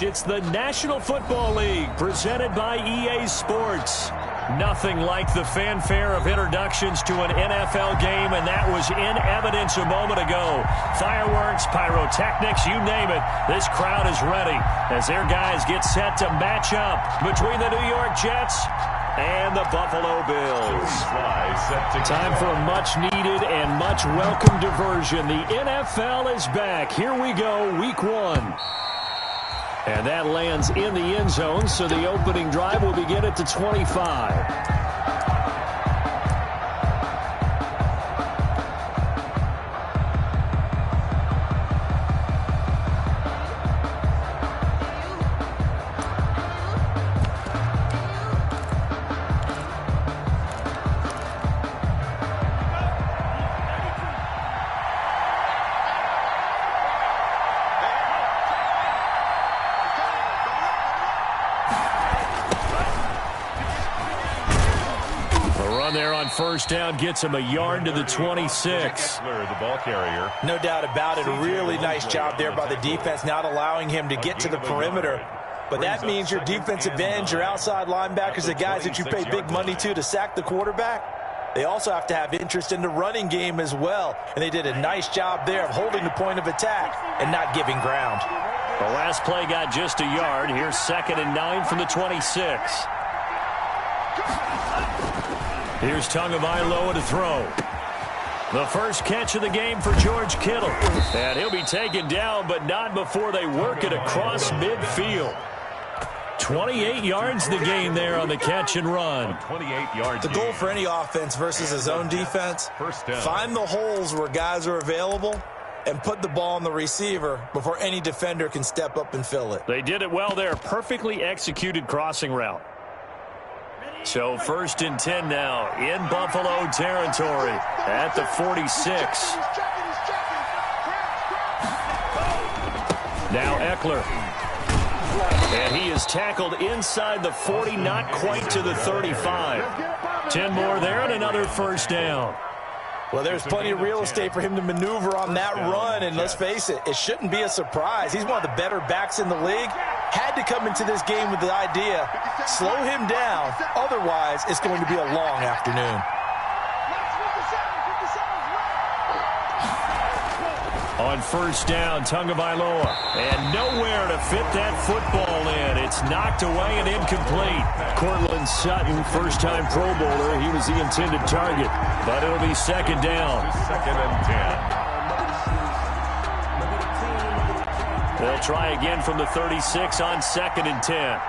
fact, it's the National Football League presented by EA Sports. Nothing like the fanfare of introductions to an NFL game, and that was in evidence a moment ago. Fireworks, pyrotechnics, you name it. This crowd is ready as their guys get set to match up between the New York Jets and the Buffalo Bills. Time for a much-needed and much-welcome diversion. The NFL is back. Here we go, Week 1. And that lands in the end zone, so the opening drive will begin at the 25. First down gets him a yard to the 26. The ball carrier. No doubt about it. A really nice job there by the defense, not allowing him to get to the perimeter. But that means your defensive ends, your outside linebackers, the guys that you pay big money to sack the quarterback, they also have to have interest in the running game as well. And they did a nice job there of holding the point of attack and not giving ground. The last play got just a yard. Here's 2nd and 9 from the 26. Here's Tagovailoa to throw. The first catch of the game for George Kittle. And he'll be taken down, but not before they work it across midfield. 28 yards the gain there on the catch and run. 28 yards. The goal for any offense versus a zone defense, find the holes where guys are available and put the ball on the receiver before any defender can step up and fill it. They did it well there. Perfectly executed crossing route. So 1st and 10 now in Buffalo territory at the 46. Now Eckler. And he is tackled inside the 40, not quite to the 35. 10 more there and another first down. Well, there's plenty of real estate for him to maneuver on that run, and let's face it, it shouldn't be a surprise. He's one of the better backs in the league. Had to come into this game with the idea, slow him down, otherwise it's going to be a long afternoon. On first down, Tagovailoa, and nowhere to fit that football in. It's knocked away and incomplete. Cortland Sutton, first-time Pro Bowler. He was the intended target, but it'll be 2nd down. 2nd and 10. They'll try again from the 36 on 2nd and 10.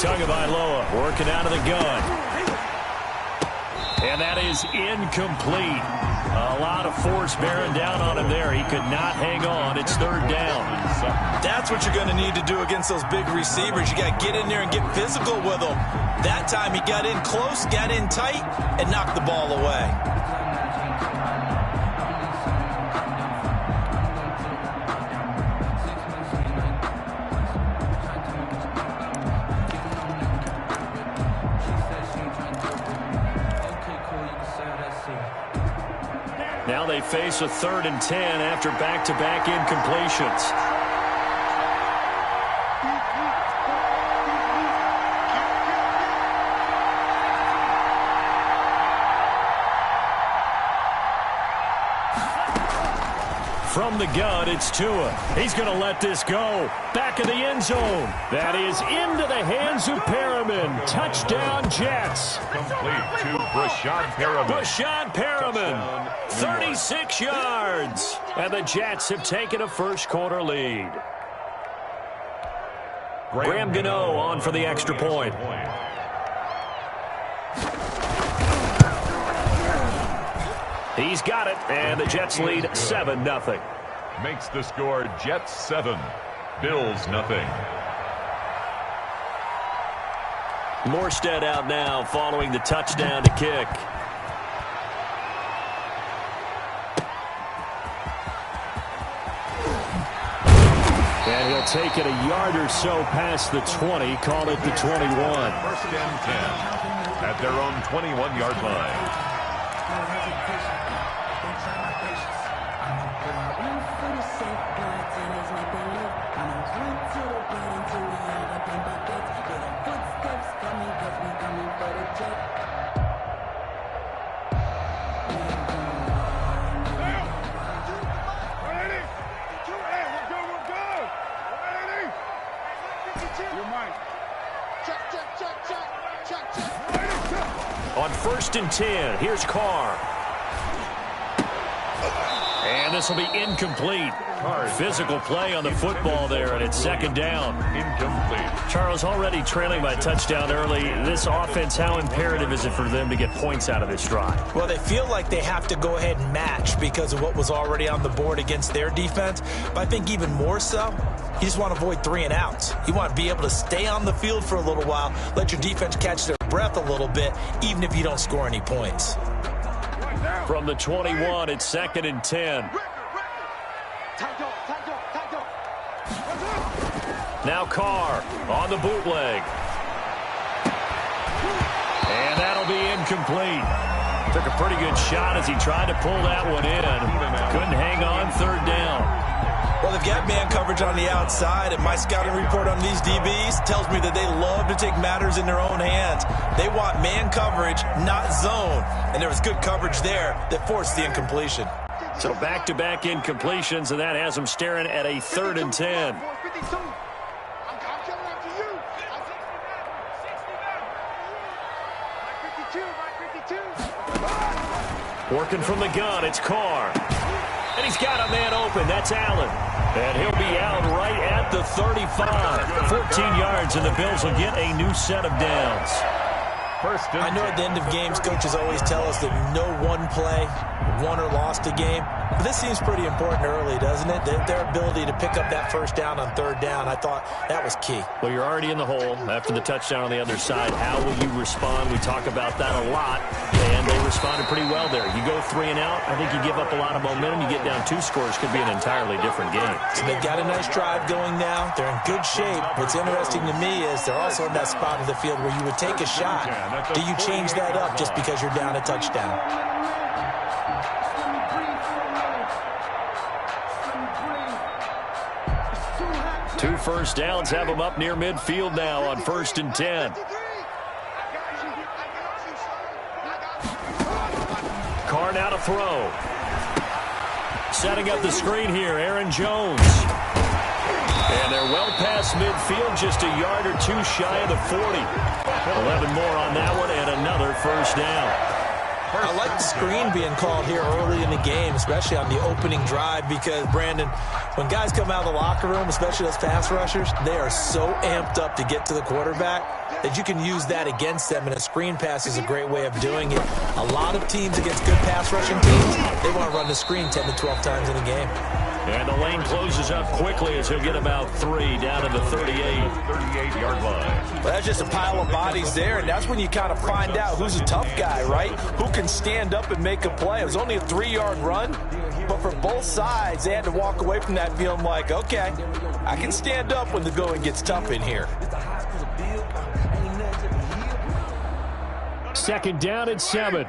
Tagovailoa working out of the gun. And that is incomplete. A lot of force bearing down on him there. He could not hang on. It's 3rd down. That's what you're going to need to do against those big receivers. You got to get in there and get physical with them. That time he got in close, got in tight, and knocked the ball away. Now they face a 3rd and 10 after back-to-back incompletions. From the gun, it's Tua. He's going to let this go. Back in the end zone. That is into the hands of Perriman. Touchdown, Jets. Complete to Brashad Perriman. Brashad Perriman, 36 yards. And the Jets have taken a first-quarter lead. Graham Gano on for the extra point. He's got it, and the Jets lead 7-0. Makes the score Jets 7, Bills 0. Morstead out now following the touchdown to kick. And he'll take it a yard or so past the 20, call it the 21. First and 10 at their own 21-yard line. On first and 10, here's Carr. And this will be incomplete. Physical play on the football there, and it's second down. Incomplete. Charles, already trailing by touchdown early. This offense, how imperative is it for them to get points out of this drive? Well, they feel like they have to go ahead and match because of what was already on the board against their defense. But I think even more so, you just want to avoid 3 and outs. You want to be able to stay on the field for a little while, let your defense catch their breath a little bit, even if you don't score any points. From the 21, it's second and 10. Now Carr on the bootleg. And that'll be incomplete. Took a pretty good shot as he tried to pull that one in. Couldn't hang on, third down. Well, they've got man coverage on the outside, and my scouting report on these DBs tells me that they love to take matters in their own hands. They want man coverage, not zone. And there was good coverage there that forced the incompletion. So back-to-back incompletions, and that has them staring at a third and 10. Working from the gun, it's Carr. And he's got a man open. That's Allen. And he'll be out right at the 35. 14 yards, and the Bills will get a new set of downs. I know at the end of games, coaches always tell us that no one play won or lost a game. But this seems pretty important early, doesn't it? Their ability to pick up that first down on third down, I thought that was key. Well, you're already in the hole after the touchdown on the other side. How will you respond? We talk about that a lot, and they responded pretty well there. You go 3 and out, I think you give up a lot of momentum. You get down 2 scores, could be an entirely different game. So they've got a nice drive going now. They're in good shape. What's interesting to me is they're also in that spot of the field where you would take a shot. Do you change that up just because you're down a touchdown? Two first downs have them up near midfield now on first and 10. Carr now to throw. Setting up the screen here, Aaron Jones. And they're well past midfield, just a yard or 2 shy of the 40. 11 more on that one, and another first down. I like the screen being called here early in the game, especially on the opening drive, because, Brandon, when guys come out of the locker room, especially those pass rushers, they are so amped up to get to the quarterback that you can use that against them, and a screen pass is a great way of doing it. A lot of teams against good pass rushing teams, they want to run the screen 10 to 12 times in a game. And the lane closes up quickly as he'll get about 3 down to the 38-yard line. Well, that's just a pile of bodies there, and that's when you kind of find out who's a tough guy, right? Who can stand up and make a play. It was only a 3-yard run, but for both sides, they had to walk away from that feeling like, okay, I can stand up when the going gets tough in here. Second down and 7.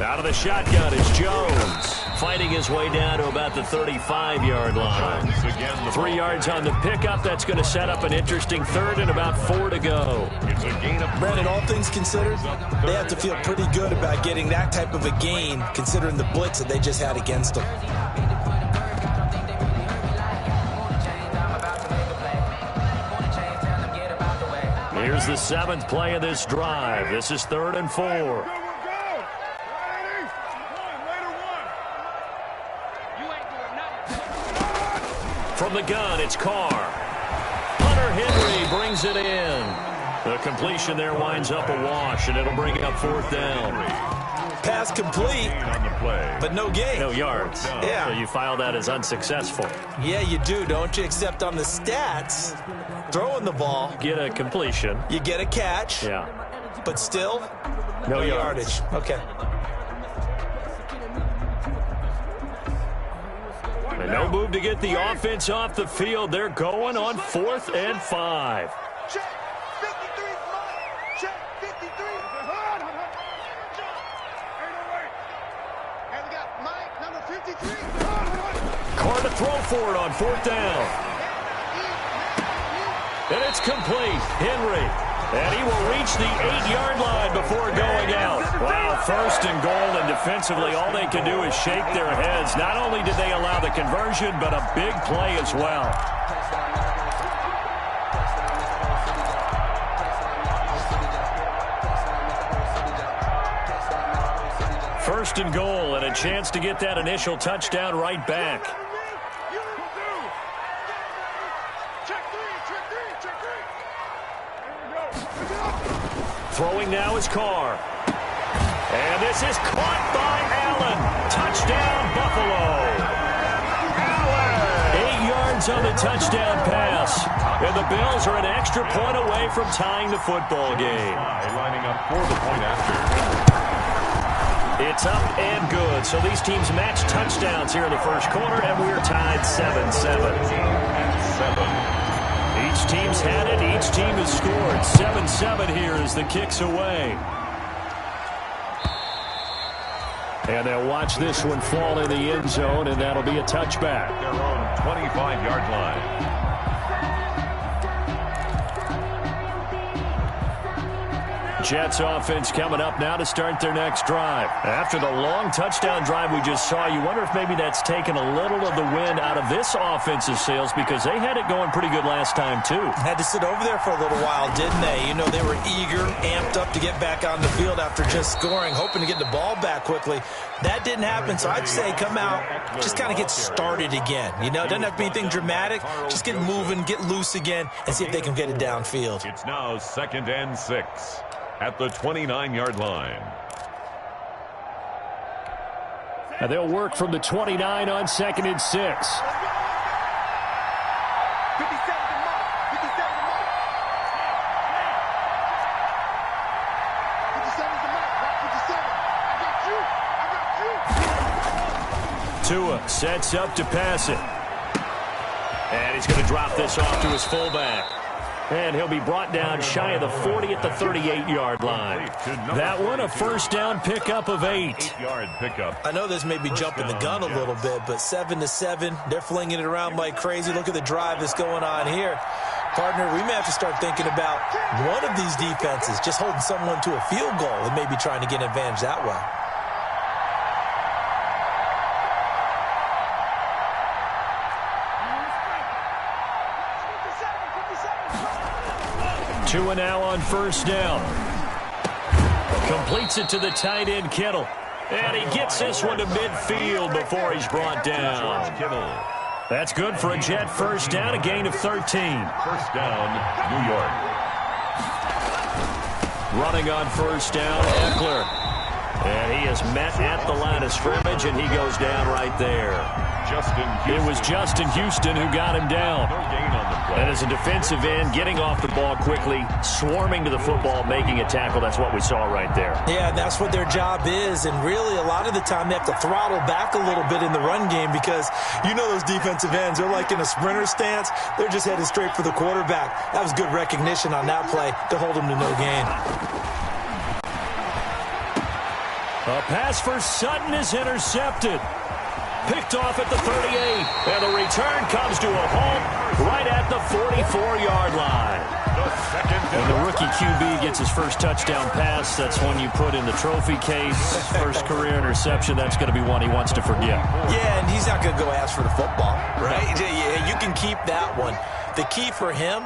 Out of the shotgun is Jones, fighting his way down to about the 35-yard line. 3 yards on the pickup. That's going to set up an interesting third and about 4 to go. Brandon, all things considered, they have to feel pretty good about getting that type of a gain, considering the blitz that they just had against them. Here's the 7th play of this drive. This is 3rd and 4. From the gun, it's Carr. Hunter Henry brings it in. The completion there winds up a wash, and it'll bring up 4th down. Pass complete, but no gain. No yards. Yeah. So you file that as unsuccessful. Yeah, you do, don't you? Except on the stats, throwing the ball. Get a completion. You get a catch. Yeah. But still, no yardage. Okay. No move to get the offense off the field. They're going on 4th and 5. Check 53. Check 53. And we got Mike, number 53. Carr to throw for it on 4th down. And it's complete. Henry. And he will reach the 8-yard line before going out. Wow, 1st and goal, and defensively all they can do is shake their heads. Not only did they allow the conversion, but a big play as well. 1st and goal, and a chance to get that initial touchdown right back. Throwing now is Carr. And this is caught by Allen. Touchdown, Buffalo. Allen. 8 yards on the touchdown pass. And the Bills are an extra point away from tying the football game. Lining up for the point after. It's up and good. So these teams match touchdowns here in the first quarter, and we're tied 7-7. 7. Each team's had it. Each team has scored. 7-7 here as the kick's away. And they'll watch this one fall in the end zone, and that'll be a touchback. Their own 25-yard line. Jets offense coming up now to start their next drive. After the long touchdown drive we just saw, you wonder if maybe that's taken a little of the wind out of this offensive sails, because they had it going pretty good last time too. Had to sit over there for a little while, didn't they? You know, they were eager, amped up to get back on the field after just scoring, hoping to get the ball back quickly. That didn't happen, so I'd say come out, just kind of get started again. You know, it doesn't have to be anything dramatic. Just get moving, get loose again, and see if they can get it downfield. It's now 2nd and 6. At the 29-yard line. And they'll work from the 29 on 2nd and 6. 57 to Mike. 57 to Mike. 57 to Mike. 57. I got you. Tua sets up to pass it. And he's going to drop this off to his fullback. And he'll be brought down shy of the 40 at the 38-yard line. That one, a 1st down pickup of 8. 8-yard pickup. I know this may be jumping the gun a little bit, but 7-7, they're flinging it around like crazy. Look at the drive that's going on here. Partner, we may have to start thinking about one of these defenses just holding someone to a field goal and maybe trying to get an advantage that way. Tua now on 1st down. Completes it to the tight end, Kittle. And he gets this one to midfield before he's brought down. That's good for a Jet 1st down, a gain of 13. 1st down, New York. Running on 1st down, Eckler. And he is met at the line of scrimmage, and he goes down right there. It was Justin Houston who got him down. And as a defensive end, getting off the ball quickly, swarming to the football, making a tackle, that's what we saw right there. Yeah, that's what their job is, and really a lot of the time they have to throttle back a little bit in the run game because you know those defensive ends, they're like in a sprinter stance. They're just headed straight for the quarterback. That was good recognition on that play to hold him to no gain. A pass for Sutton is intercepted. Picked off at the 38. And the return comes to a halt right at the 44-yard line. And the rookie QB gets his first touchdown pass. That's one you put in the trophy case. First career interception, that's going to be one he wants to forget. Yeah, and he's not going to go ask for the football, right? Yeah, you can keep that one. The key for him,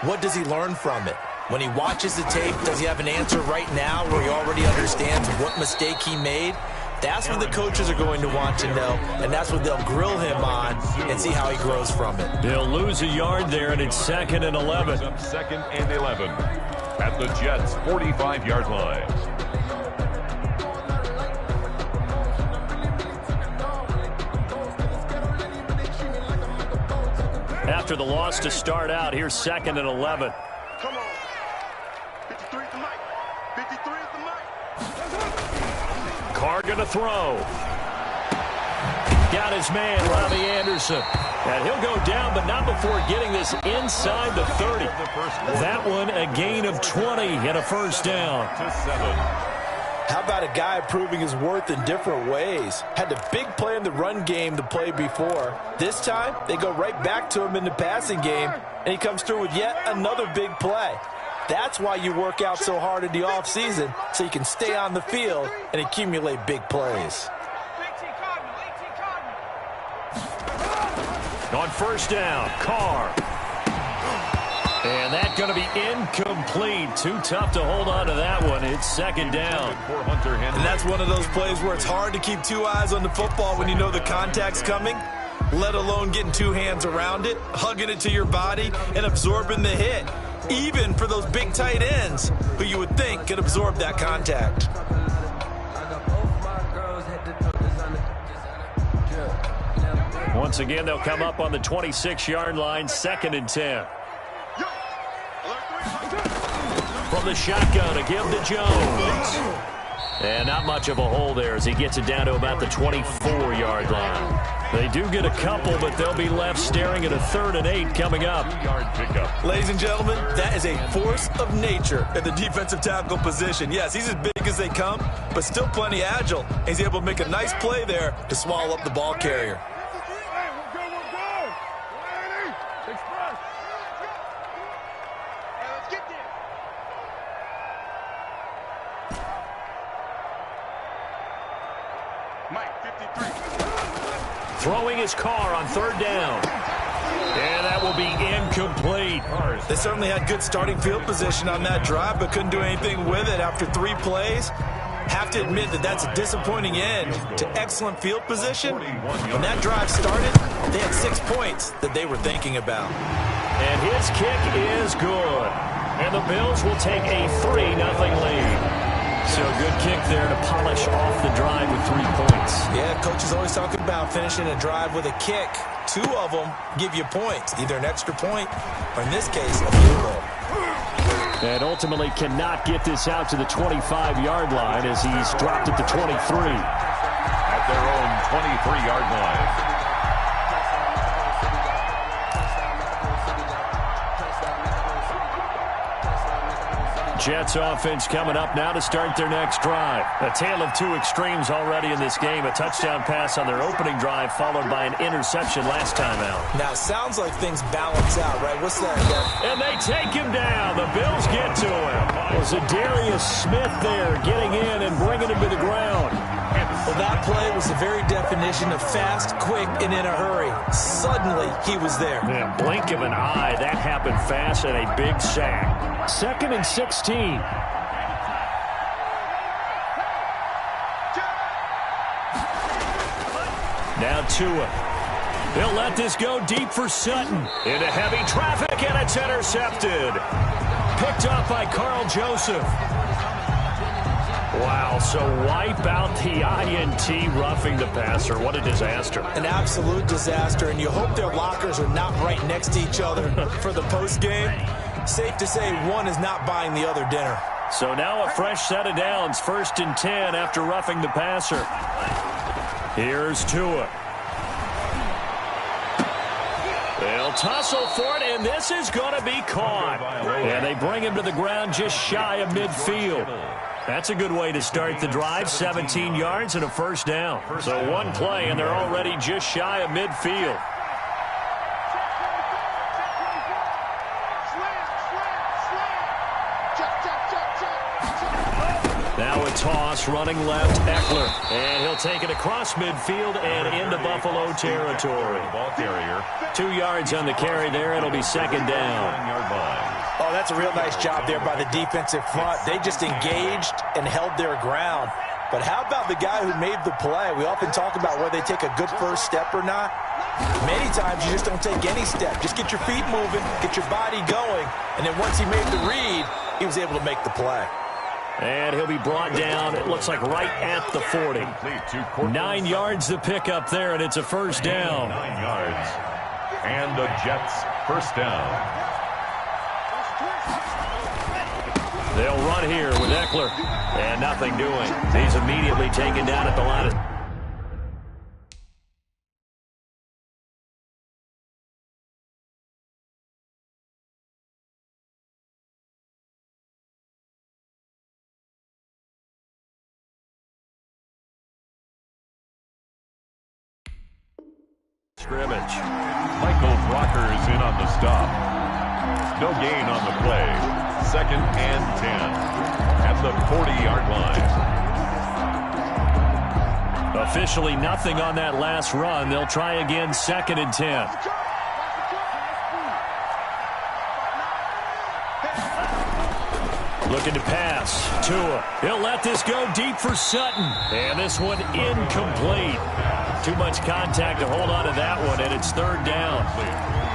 what does he learn from it? When he watches the tape, does he have an answer right now where he already understands what mistake he made? That's what the coaches are going to want to know, and that's what they'll grill him on and see how he grows from it. They'll lose a yard there, and it's 2nd and 11. 2nd and 11 at the Jets' 45-yard line. After the loss to start out, here's 2nd and 11. Come on. 53 is the mic. 53 is the mic. Carr going to throw. Got his man, Robbie Anderson. And he'll go down, but not before getting this inside the 30. That one a gain of 20 and a first down. How about a guy proving his worth in different ways? Had the big play in the run game to play before. This time, they go right back to him in the passing game, and he comes through with yet another big play. That's why you work out so hard in the offseason, so you can stay on the field and accumulate big plays. On first down, Carr. And that's going to be incomplete. Too tough to hold on to that one. It's second down. And that's one of those plays where it's hard to keep two eyes on the football when you know the contact's coming, let alone getting two hands around it, hugging it to your body, and absorbing the hit. Even for those big tight ends who you would think could absorb that contact. Once again, they'll come up on the 26-yard line, 2nd and 10. From the shotgun, a give to Jones. And not much of a hole there as he gets it down to about the 24-yard line. They do get a couple, but they'll be left staring at a 3rd and 8 coming up. Ladies and gentlemen, that is a force of nature at the defensive tackle position. Yes, he's as big as they come, but still plenty agile. He's able to make a nice play there to swallow up the ball carrier. Throwing his car on 3rd down. And that will be incomplete. They certainly had good starting field position on that drive, but couldn't do anything with it after 3 plays. Have to admit that that's a disappointing end to excellent field position. When that drive started, they had 6 points that they were thinking about. And his kick is good. And the Bills will take a 3-0 lead. So good kick there to polish off the drive with 3 points. Yeah, coaches always talk about finishing a drive with a kick. 2 of them give you points, either an extra point or, in this case, a field goal. And ultimately cannot get this out to the 25-yard line as he's dropped at the 23. At their own 23-yard line. Jets offense coming up now to start their next drive. A tale of 2 extremes already in this game. A touchdown pass on their opening drive followed by an interception last time out. Now, sounds like things balance out, right? What's that? And they take him down. The Bills get to him. It was Darius Smith there getting in and bringing him to the ground. Well, that play was the very definition of fast, quick, and in a hurry. Suddenly, he was there. Man, blink of an eye. That happened fast and a big sack. 2nd and 16. Now Tua. They'll let this go deep for Sutton. Into heavy traffic, and it's intercepted. Picked up by Carl Joseph. Wow, so wipe out the INT roughing the passer. What a disaster. An absolute disaster, and you hope their lockers are not right next to each other for the postgame. Safe to say one is not buying the other dinner. So now a fresh set of downs, 1st and 10 after roughing the passer. Here's Tua. They'll tussle for it, and this is going to be caught. And they bring him to the ground just shy of midfield. That's a good way to start the drive, 17 yards and a first down. So 1 play, and they're already just shy of midfield. Now a toss, running left, Eckler. And he'll take it across midfield and into Buffalo territory. Ball carrier. 2 yards on the carry there. It'll be 2nd down. 9-yard line. Oh, that's a real nice job there by the defensive front. They just engaged and held their ground. But how about the guy who made the play? We often talk about whether they take a good first step or not. Many times you just don't take any step. Just get your feet moving, get your body going, and then once he made the read, he was able to make the play. And he'll be brought down, it looks like right at the 40. 9 yards to pick up there, and it's a first down. 9 yards. And the Jets first down. They'll run here with Eckler, and nothing doing. He's immediately taken down at the line of scrimmage. Michael Brocker's in on the stop. No gain on the play. 2nd and 10 at the 40-yard line. Officially nothing on that last run. They'll try again 2nd and 10. Looking to pass. Tua. He'll let this go deep for Sutton. And this one incomplete. Too much contact to hold on to that one, and it's 3rd down.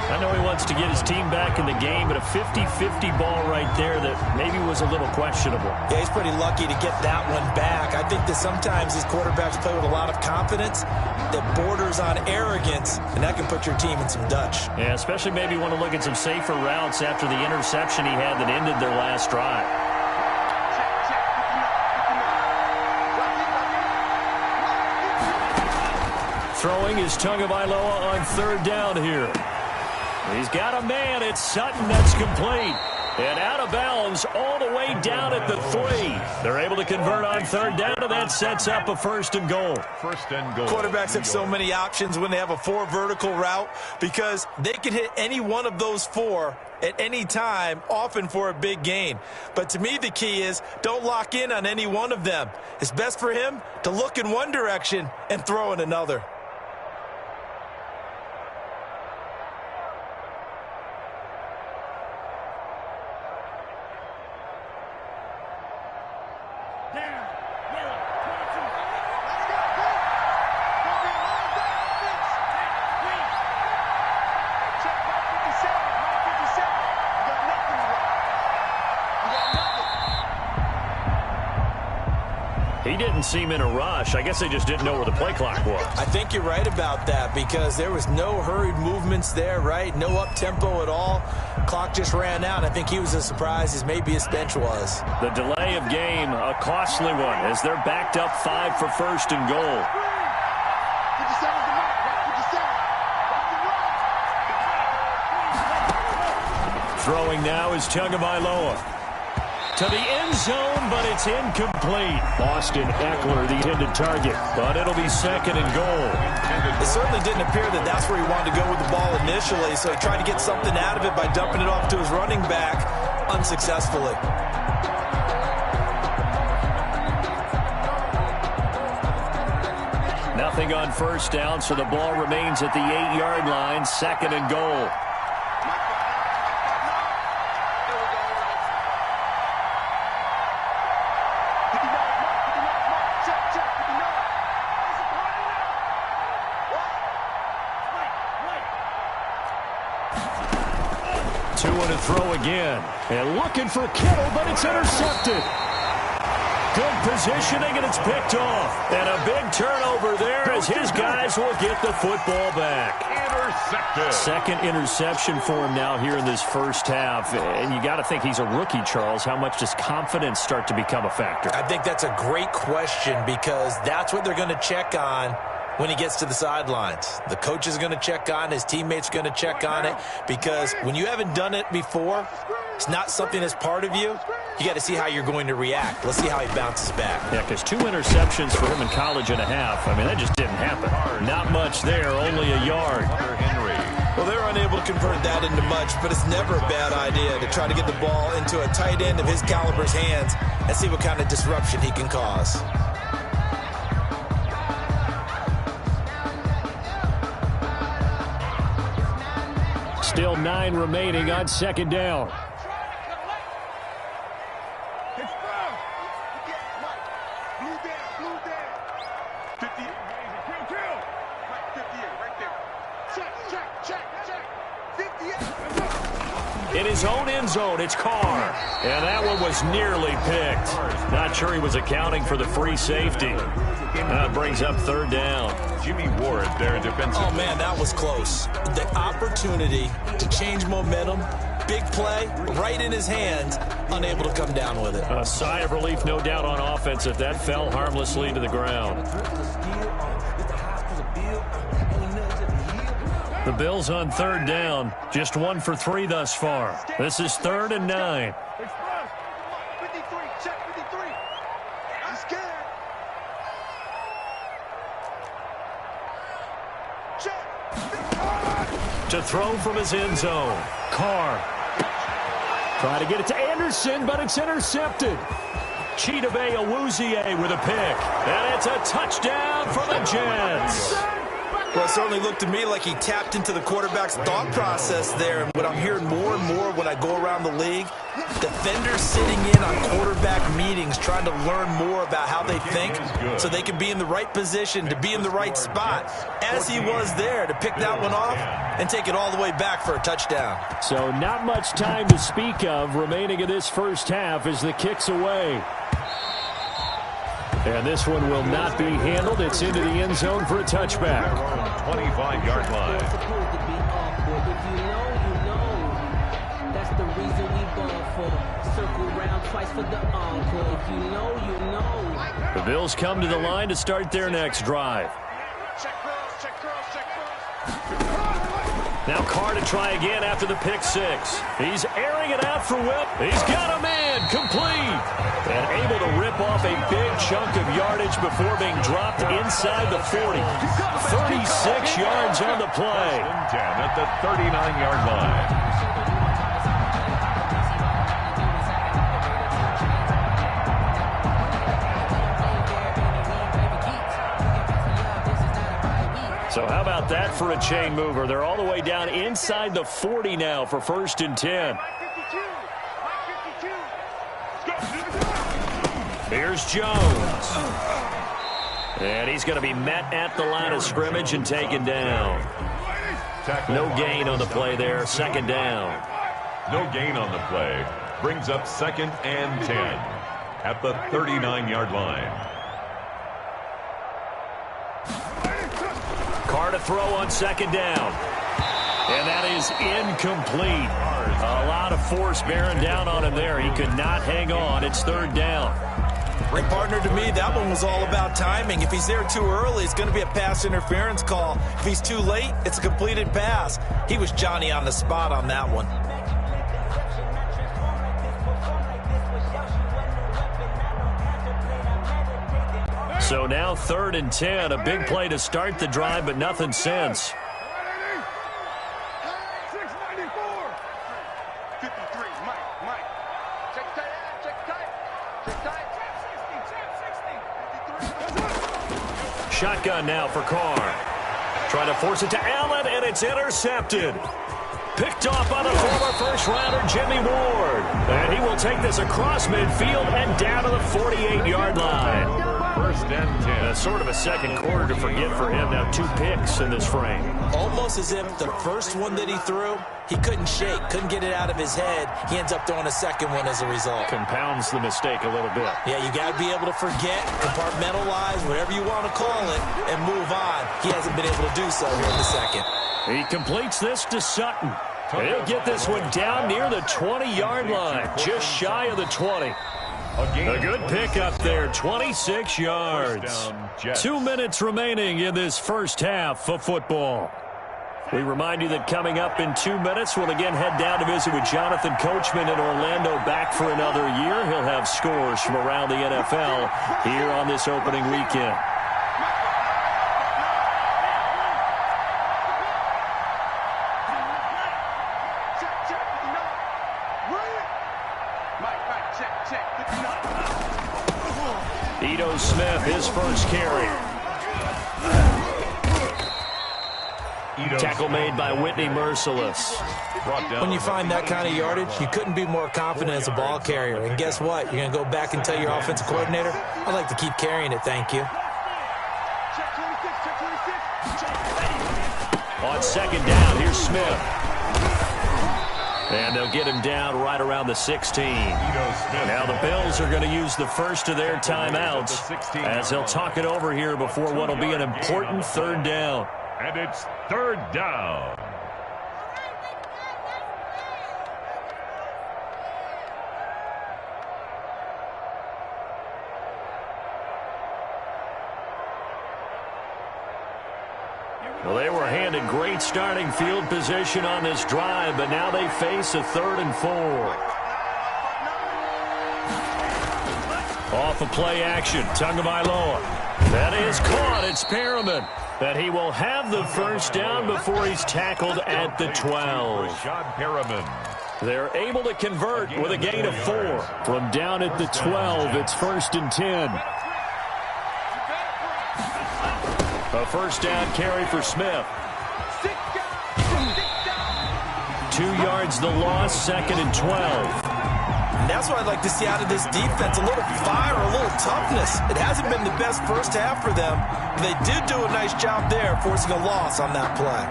I know he wants to get his team back in the game, but a 50-50 ball right there that maybe was a little questionable. Yeah, he's pretty lucky to get that one back. I think that sometimes these quarterbacks play with a lot of confidence that borders on arrogance, and that can put your team in some Dutch. Yeah, especially maybe want to look at some safer routes after the interception he had that ended their last drive. Throwing is Tagovailoa on 3rd down here. He's got a man. It's Sutton. That's complete. And out of bounds all the way down at the 3. They're able to convert on 3rd down, and that sets up a 1st and goal. 1st and goal. Quarterbacks have so many options when they have a 4 vertical route because they can hit any one of those 4 at any time, often for a big gain. But to me, the key is don't lock in on any one of them. It's best for him to look in one direction and throw in another. He didn't seem in a rush. I guess they just didn't know where the play clock was. I think you're right about that because there was no hurried movements there, right? No up-tempo at all. Clock just ran out. I think he was as surprised as maybe his bench was. The delay of game, a costly one, as they're backed up 5 for 1st and goal. Throwing now is Tagovailoa. To the end zone, but it's incomplete. Austin Eckler, the intended target, but it'll be 2nd and goal. It certainly didn't appear that that's where he wanted to go with the ball initially, so he tried to get something out of it by dumping it off to his running back unsuccessfully. Nothing on 1st down, so the ball remains at the 8-yard line, 2nd and goal. To throw again. And looking for Kittle, but it's intercepted. Good positioning, and it's picked off. And a big turnover there as his guys will get the football back. Intercepted. 2nd interception for him now here in this 1st half. And you got to think he's a rookie, Charles. How much does confidence start to become a factor? I think that's a great question because that's what they're going to check on when he gets to the sidelines. The coach is going to check on, his teammates are going to check on it, because when you haven't done it before, it's not something that's part of you. You got to see how you're going to react. Let's see how he bounces back. Yeah, because 2 interceptions for him in college and a half. I mean, that just didn't happen. Not much there, only a yard. Well, they're unable to convert that into much, but it's never a bad idea to try to get the ball into a tight end of his caliber's hands and see what kind of disruption he can cause. Still 9 remaining on 2nd down. In his own end zone, it's Carr. And that one was nearly picked. Not sure he was accounting for the free safety. That brings up 3rd down. Jimmy Ward, their defensive. Oh, man, that was close. The opportunity to change momentum, big play, right in his hands, unable to come down with it. A sigh of relief, no doubt, on offense if that fell harmlessly to the ground. The Bills on 3rd down, just 1 for 3 thus far. This is 3rd and 9. Check. To throw from his end zone. Carr. Try to get it to Anderson, but it's intercepted. Chizz522's with a pick. And it's a touchdown for the Jets. Well, it certainly looked to me like he tapped into the quarterback's thought process there. And what I'm hearing more and more when I go around the league, defenders sitting in on quarterback meetings trying to learn more about how they think so they can be in the right position to be in the right spot, as he was there to pick that one off and take it all the way back for a touchdown. So not much time to speak of remaining in this first half as the kick's away. And this one will not be handled. It's into the end zone for a touchback. 25-yard line. That's the reason we ball for. Circle round twice for the encore. If you know, you know. The Bills come to the line to start their next drive. Now Carr to try again after the pick six. He's airing it out for Whip. He's got a man complete. And able to rip off a big chunk of yardage before being dropped inside the 40. 36 yards on the play. 10 at the 39-yard line. So how about that for a chain mover? They're all the way down inside the 40 now for 1st and 10. Here's Jones. And he's going to be met at the line of scrimmage and taken down. No gain on the play there. 2nd down. No gain on the play. Brings up 2nd and 10 at the 39-yard line. Carr to throw on 2nd down. And that is incomplete. A lot of force bearing down on him there. He could not hang on. It's 3rd down. Great partner to me. That one was all about timing. If he's there too early, it's going to be a pass interference call. If he's too late, it's a completed pass. He was Johnny on the spot on that one. So now 3rd and 10. A big play to start the drive, but nothing since. 694. 53. Mike. Check tight. Shotgun now for Carr. Trying to force it to Allen, and it's intercepted. Picked off by the former first-rounder Jimmy Ward. And he will take this across midfield and down to the 48-yard line. 1st and 10. Sort of a second quarter to forget for him. Now 2 picks in this frame. Almost as if the first one that he threw, he couldn't shake, couldn't get it out of his head. He ends up throwing a second one as a result. Compounds the mistake a little bit. Yeah, you got to be able to forget, compartmentalize, whatever you want to call it, and move on. He hasn't been able to do so here in the second. He completes this to Sutton. And he'll get this one down near the 20-yard line, just shy of the 20. A good pickup there, 26 yards. 2 minutes remaining in this first half of football. We remind you that coming up in 2 minutes, we'll again head down to visit with Jonathan Coachman in Orlando, back for another year. He'll have scores from around the NFL here on this opening weekend. Ito Smith, his first carry. Tackle made by Whitney Merciless. When you find that kind of yardage, you couldn't be more confident as a ball carrier. And guess what? You're going to go back and tell your offensive coordinator, I'd like to keep carrying it, thank you. On 2nd down, here's Smith. And they'll get him down right around the 16. Now the Bills are going to use the first of their timeouts as they'll talk it over here before what will be an important 3rd down. And it's 3rd down. Well, they were handed great starting field position on this drive, but now they face a 3rd and 4. Off of play action, Tagovailoa. That is caught. It's Perriman. That he will have the first down before he's tackled at the 12. They're able to convert with a gain of 4. From down at the 12, it's 1st and 10. A first down carry for Smith. 2 yards the loss, 2nd and 12. And that's what I'd like to see out of this defense, a little fire, a little toughness. It hasn't been the best first half for them. They did do a nice job there, forcing a loss on that play.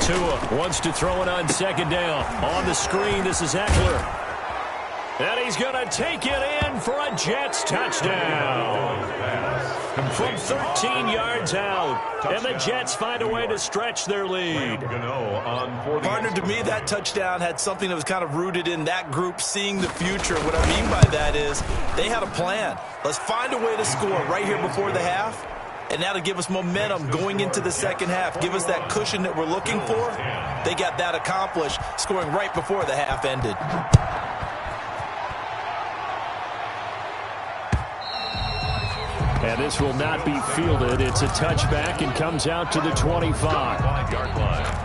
Tua wants to throw it on 2nd down. On the screen, this is Eckler. And he's going to take it in for a Jets touchdown. From 13 yards out. And the Jets find a way to stretch their lead. Partner, to me, that touchdown had something that was kind of rooted in that group seeing the future. What I mean by that is they had a plan. Let's find a way to score right here before the half. And that'll give us momentum going into the second half. Give us that cushion that we're looking for. They got that accomplished, scoring right before the half ended. And this will not be fielded. It's a touchback and comes out to the 25-yard line.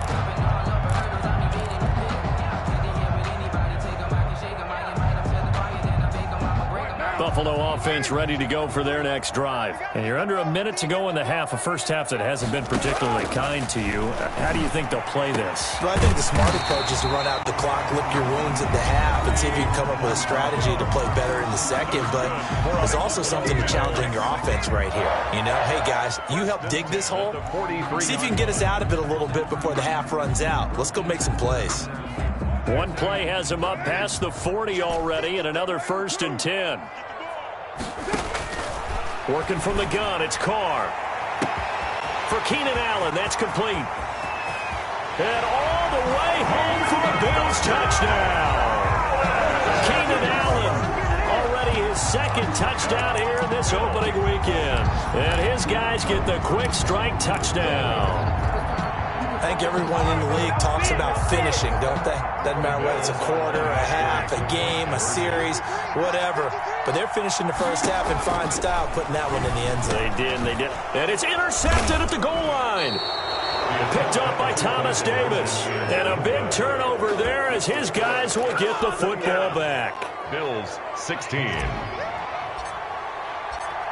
Buffalo offense ready to go for their next drive. And you're under a minute to go in the half, a first half that hasn't been particularly kind to you. How do you think they'll play this? Well, I think the smart approach is to run out the clock, lick your wounds at the half, and see if you can come up with a strategy to play better in the second. But there's also something to challenging your offense right here. You know, hey, guys, you help dig this hole. See if you can get us out of it a little bit before the half runs out. Let's go make some plays. One play has him up past the 40 already, and another 1st and 10. Working from the gun, it's Carr. For Keenan Allen, that's complete. And all the way home for a Bills touchdown. Keenan Allen, already his 2nd touchdown here in this opening weekend. And his guys get the quick strike touchdown. I think everyone in the league talks about finishing, don't they? Doesn't matter whether it's a quarter, a half, a game, a series, whatever. But they're finishing the first half in fine style, putting that one in the end zone. They did. And it's intercepted at the goal line. Picked up by Thomas Davis. And a big turnover there as his guys will get the football back. Bills 16.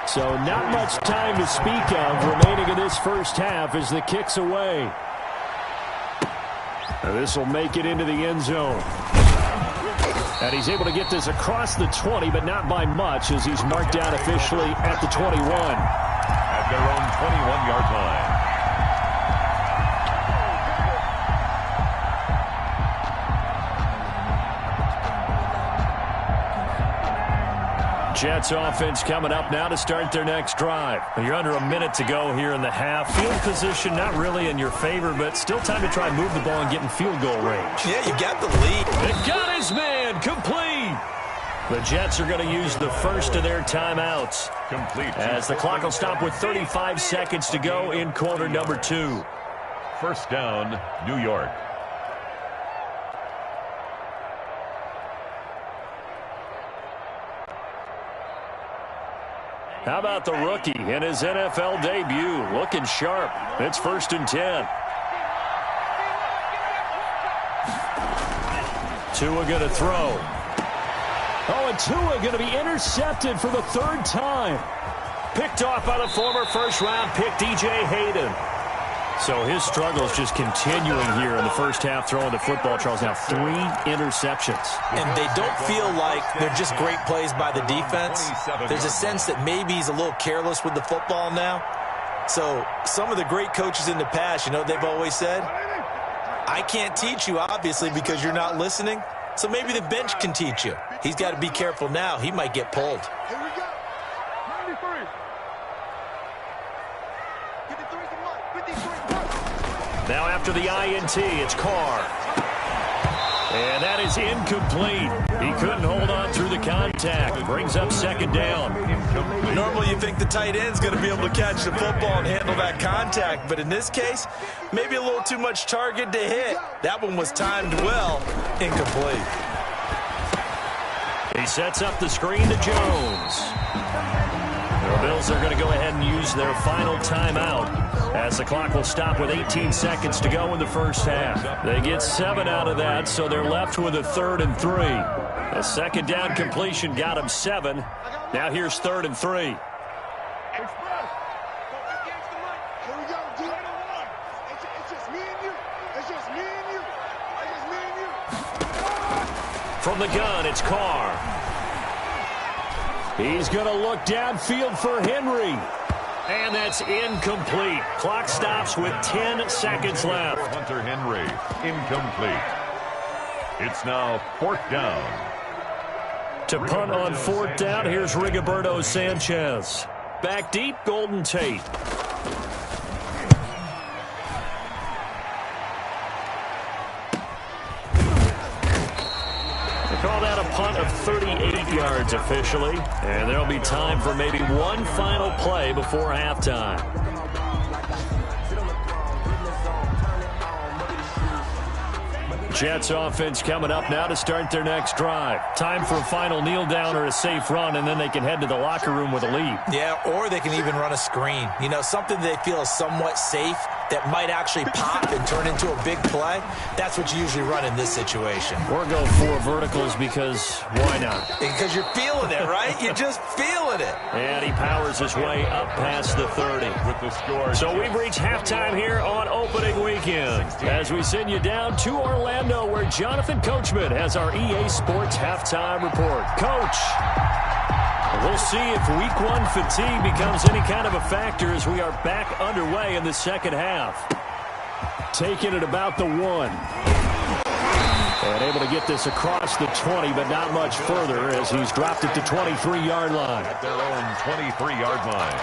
So not much time to speak of remaining in this first half as the kick's away. This will make it into the end zone. And he's able to get this across the 20, but not by much as he's marked down officially at the 21. At their own 21-yard line. Jets offense coming up now to start their next drive. You're under a minute to go here in the half. Field position not really in your favor, but still time to try and move the ball and get in field goal range. Yeah, you got the lead. They got his man complete. The Jets are going to use the first of their timeouts. Complete. As the clock will stop with 35 seconds to go in quarter number 2. First down, New York. How about the rookie in his NFL debut? Looking sharp. It's 1st and 10. Tua going to throw. Oh, and Tua going to be intercepted for the 3rd time. Picked off by the former first-round pick, DJ Hayden. So his struggles just continuing here in the first half, throwing the football. Charles, now 3 interceptions. And they don't feel like they're just great plays by the defense. There's a sense that maybe he's a little careless with the football now. So some of the great coaches in the past, you know, they've always said, I can't teach you, obviously, because you're not listening. So maybe the bench can teach you. He's got to be careful now. He might get pulled. Here we go. 93. 53. Now after the INT, it's Carr. And that is incomplete. He couldn't hold on through the contact. Brings up second down. Normally you think the tight end's going to be able to catch the football and handle that contact, but in this case, maybe a little too much target to hit. That one was timed well. Incomplete. He sets up the screen to Jones. The Bills are going to go ahead and use their final timeout as the clock will stop with 18 seconds to go in the first half. They get 7 out of that, so they're left with a 3rd and 3. A second down completion got him 7. Now here's 3rd and 3. From the gun, it's Carr. He's going to look downfield for Henry. And that's incomplete. Clock stops with 10 seconds left. Hunter Henry, incomplete. It's now 4th down. To punt on 4th down, here's Rigoberto Sanchez. Back deep, Golden Tate. Call that a punt of 38 yards officially. And there'll be time for maybe one final play before halftime. Jets offense coming up now to start their next drive. Time for a final kneel down or a safe run, and then they can head to the locker room with a lead. Yeah, or they can even run a screen. You know, something they feel is somewhat safe that might actually pop and turn into a big play. That's what you usually run in this situation. Or go 4 verticals because why not? Because you're feeling it, right? You're just feeling it. And he powers his way up past the 30. With the score. So we've reached halftime here on opening weekend as we send you down to Orlando where Jonathan Coachman has our EA Sports halftime report. Coach, we'll see if week 1 fatigue becomes any kind of a factor as we are back underway in the second half. Taking it about the 1. And able to get this across the 20, but not much further as he's dropped it to 23-yard line. At their own 23-yard line.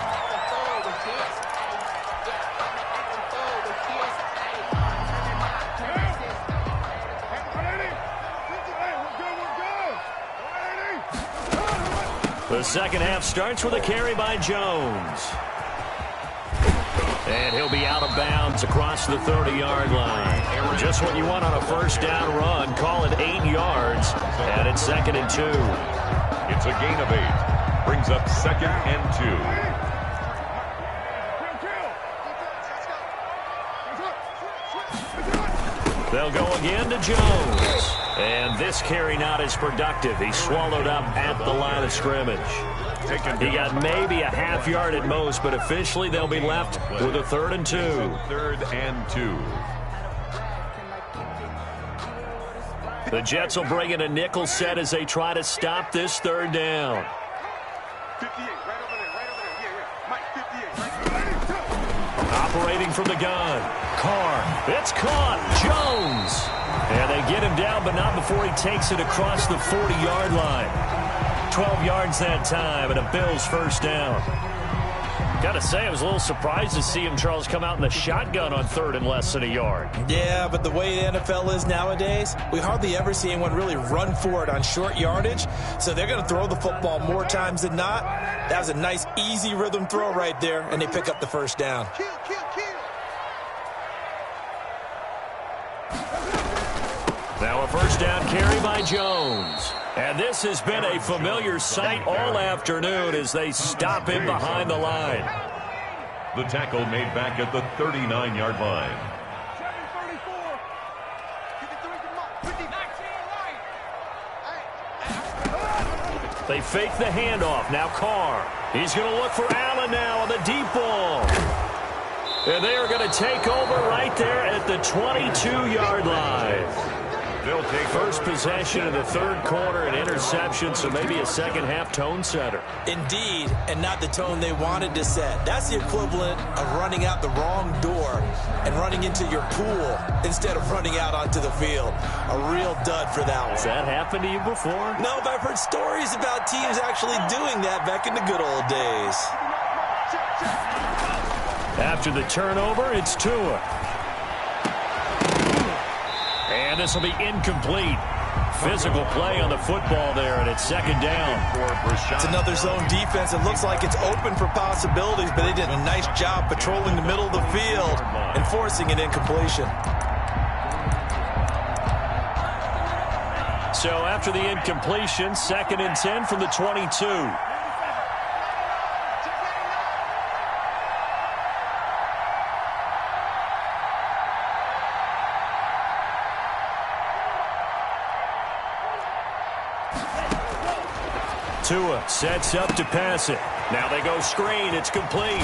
The second half starts with a carry by Jones. And he'll be out of bounds across the 30-yard line. Just what you want on a first down run. Call it 8 yards. And it's 2nd and 2. It's a gain of 8. Brings up 2nd and 2. They'll go again to Jones. And this carry not as productive. He's swallowed up at the line of scrimmage. He got maybe a half yard at most, but officially they'll be left with a 3rd and 2. 3rd and 2. The Jets will bring in a nickel set as they try to stop this 3rd down. 58, right over there, right over there. Yeah. Mike, 58, right. Operating from the gun. Carr. It's caught. Jones. And they get him down, but not before he takes it across the 40-yard line. 12 yards that time, and a Bills first down. Got to say, I was a little surprised to see him, Charles, come out in the shotgun on 3rd and less than a yard. Yeah, but the way the NFL is nowadays, we hardly ever see anyone really run for it on short yardage. So they're going to throw the football more times than not. That was a nice, easy rhythm throw right there, and they pick up the first down. Now a first down carry by Jones. And this has been a familiar sight all afternoon as they stop him behind the line. The tackle made back at the 39-yard line. They fake the handoff. Now Carr. He's going to look for Allen now on the deep ball. And they are going to take over right there at the 22-yard line. They'll take first possession of the 3rd quarter, an interception, so maybe a second half tone setter. Indeed, and not the tone they wanted to set. That's the equivalent of running out the wrong door and running into your pool instead of running out onto the field. A real dud for that one. Has that happened to you before? No, but I've heard stories about teams actually doing that back in the good old days. After the turnover, it's Tua. And this will be incomplete. Physical play on the football there, and it's second down. It's another zone defense. It looks like it's open for possibilities, but they did a nice job patrolling the middle of the field and forcing an incompletion. So after the incompletion, 2nd and 10 from the 22. Tua sets up to pass it. Now they go screen. It's complete.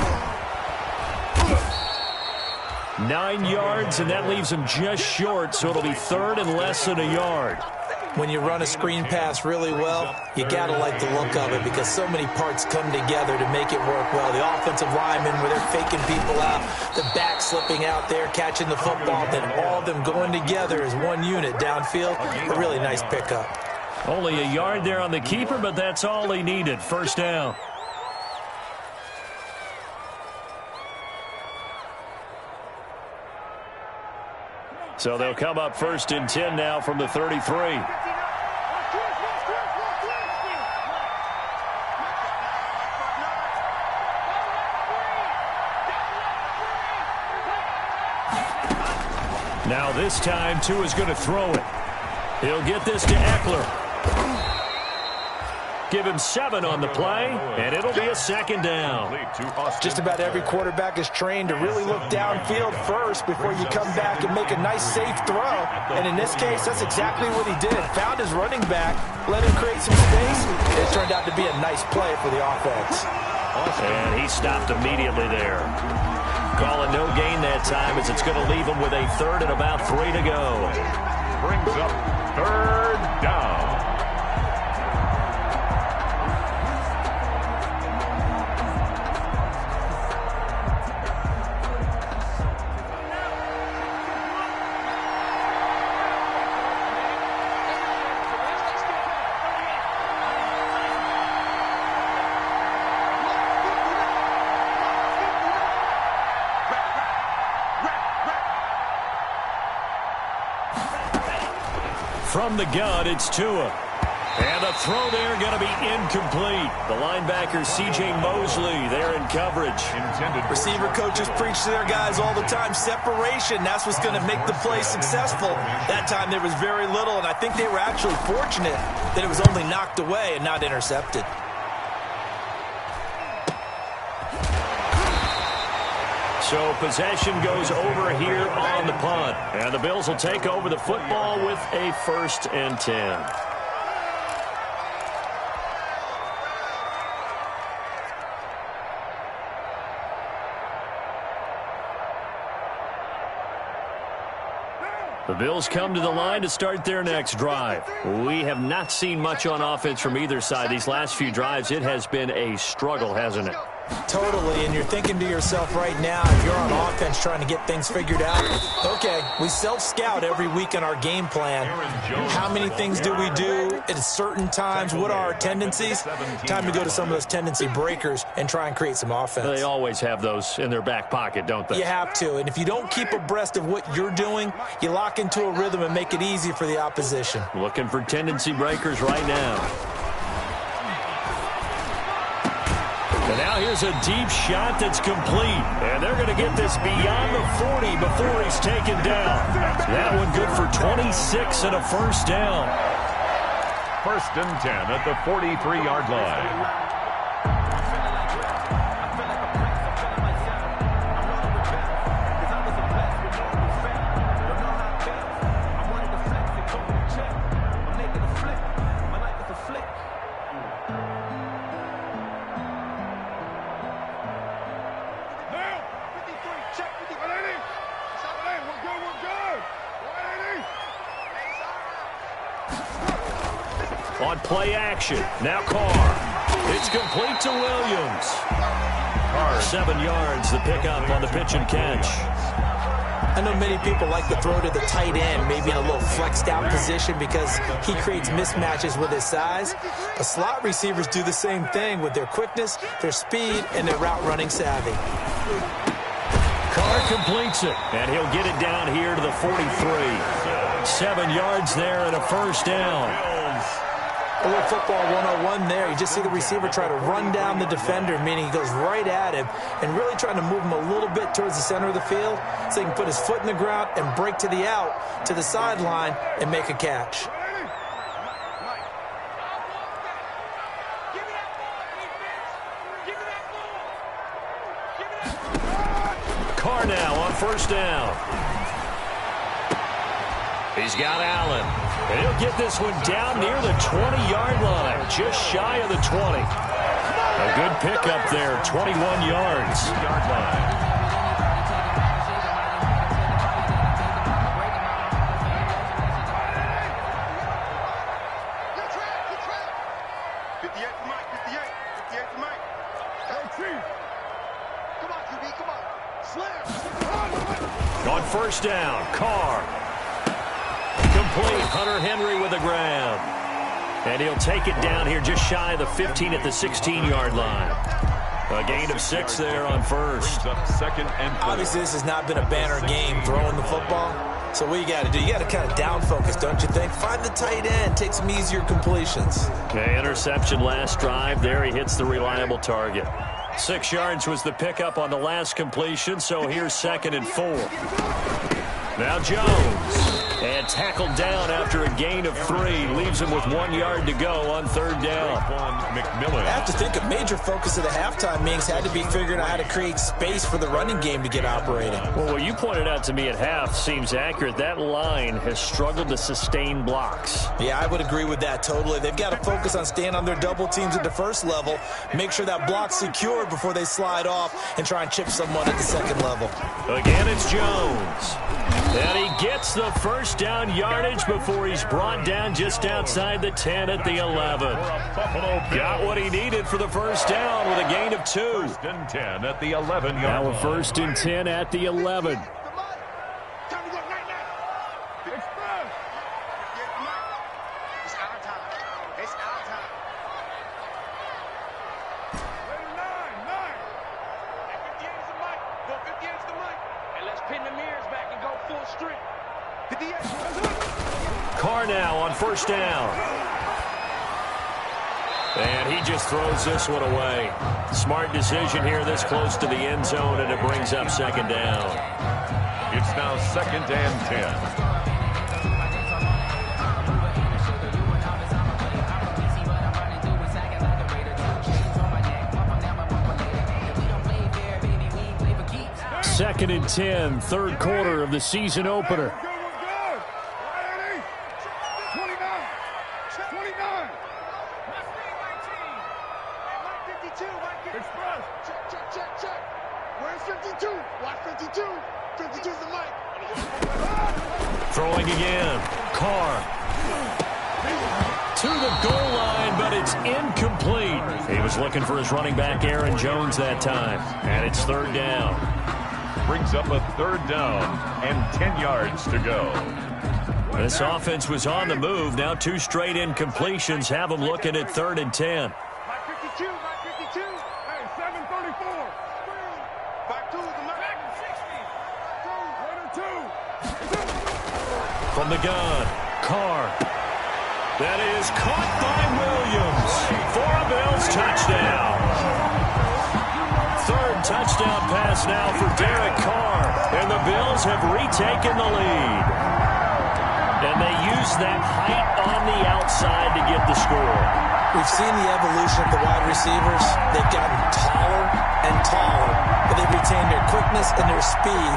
9 yards, and that leaves him just short, so it'll be 3rd and less than a yard. When you run a screen pass really well, you got to like the look of it because so many parts come together to make it work well. The offensive linemen, where they're faking people out, the back slipping out there, catching the football, then all of them going together as one unit downfield. A really nice pickup. Only a yard there on the keeper, but that's all he needed. First down. So they'll come up 1st and 10 now from the 33. Now this time, Tua's going to throw it. He'll get this to Eckler. Give him 7 on the play, and it'll be a second down. Just about every quarterback is trained to really look downfield first before you come back and make a nice, safe throw. And in this case, that's exactly what he did. Found his running back, let him create some space. It turned out to be a nice play for the offense. And he stopped immediately there. Calling no gain that time as it's going to leave him with a 3rd and about 3 to go. Brings up 3rd down. From the gun, it's Tua. And the throw there going to be incomplete. The linebacker, C.J. Mosley, there in coverage. Receiver coaches preach to their guys all the time. Separation, that's what's going to make the play successful. That time there was very little, and I think they were actually fortunate that it was only knocked away and not intercepted. So possession goes over here on the punt. And the Bills will take over the football with a 1st and 10. The Bills come to the line to start their next drive. We have not seen much on offense from either side. These last few drives, it has been a struggle, hasn't it? Totally, and you're thinking to yourself right now, if you're on offense trying to get things figured out, okay, we self-scout every week in our game plan. How many things do we do at certain times? What are our tendencies? Time to go to some of those tendency breakers and try and create some offense. They always have those in their back pocket, don't they? You have to, and if you don't keep abreast of what you're doing, you lock into a rhythm and make it easy for the opposition. Looking for tendency breakers right now. And now here's a deep shot that's complete. And they're going to get this beyond the 40 before he's taken down. That one good for 26 and a 1st down. 1st and 10 at the 43-yard line. On play action, now Carr. It's complete to Williams. Carr, 7 yards, the pickup on the pitch and catch. I know many people like to throw to the tight end, maybe in a little flexed out position because he creates mismatches with his size. But slot receivers do the same thing with their quickness, their speed, and their route running savvy. Carr completes it, and he'll get it down here to the 43. 7 yards there and a first down. A little football 101 there. You just see the receiver try to run down the defender, meaning he goes right at him and really trying to move him a little bit towards the center of the field so he can put his foot in the ground and break to the out, to the sideline, and make a catch. Carr now on first down. He's got Allen. And he'll get this one down near the 20-yard line, just shy of the 20. A good pickup there, 21 yards. Yard line. On first down, Carr. Complete. Hunter Henry with the grab. And he'll take it down here just shy of the 15 at the 16-yard line. A gain of 6 there on first. Second and 4. Obviously, this has not been a banner game throwing the football. So what you got to do, you got to kind of down focus, don't you think? Find the tight end, take some easier completions. Okay, interception last drive. There he hits the reliable target. 6 yards was the pickup on the last completion, so here's 2nd and 4. Now Jones. And tackled down after a gain of 3. Leaves him with 1 yard to go on 3rd down. McMillan. I have to think a major focus of the halftime meetings had to be figuring out how to create space for the running game to get operating. Well, what you pointed out to me at half seems accurate. That line has struggled to sustain blocks. Yeah, I would agree with that totally. They've got to focus on staying on their double teams at the first level, make sure that block's secured before they slide off and try and chip someone at the second level. Again, it's Jones. And he gets the first down yardage before he's brought down just outside the 10 at the 11. Got what he needed for the first down with a gain of 2. 1st and 10 at the 11-yard line. Now a 1st and 10 at the 11. Carr now on first down. And he just throws this one away. Smart decision here this close to the end zone, and it brings up 2nd down. It's now 2nd and 10. Second and 10, 3rd quarter of the season opener. Throwing again. Carr. To the goal line, but it's incomplete. He was looking for his running back, Aaron Jones, that time. And it's 3rd down. Brings up a 3rd down and 10 yards to go. This offense was on the move. Now 2 straight incompletions have them looking at 3rd and 10. From the gun, Carr. That is caught by Williams for a Bills touchdown. 3rd touchdown pass now for Derek Carr, and the Bills have retaken the lead. And they use that height on the outside to get the score. We've seen the evolution of the wide receivers. They've gotten taller and taller, but they've retained their quickness and their speed.